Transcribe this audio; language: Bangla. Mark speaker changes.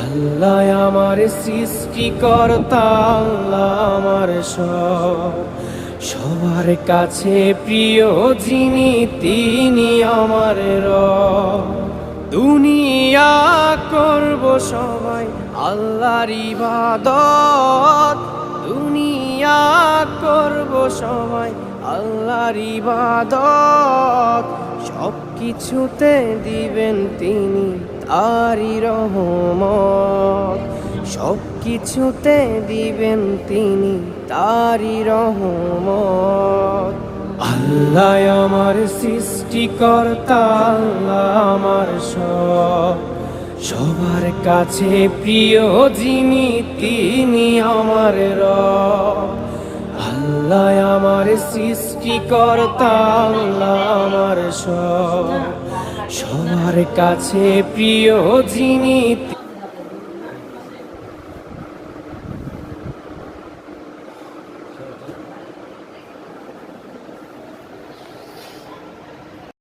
Speaker 1: আল্লাহ আমার সৃষ্টিকর্তা, আল্লাহ আমার সব, সবার কাছে প্রিয় যিনি তিনি আমার রব। দুনিয়া করব সবাই আল্লাহর ইবাদত, দুনিয়া করব সবাই আল্লাহর ইবাদত, সব কিছুতে দিবেন তিনি তারি রহমত, সব কিছুতে দিবেন তিনি তারি রহমত। আল্লাহ আমার সৃষ্টিকর্তা, আল্লাহ আমার সব, সবার কাছে প্রিয় যিনি তিনি আমার রব। আল্লাহ আমার সৃষ্টিকর্তা, আল্লাহ আমার সব, সবার কাছে প্রিয় যিনি।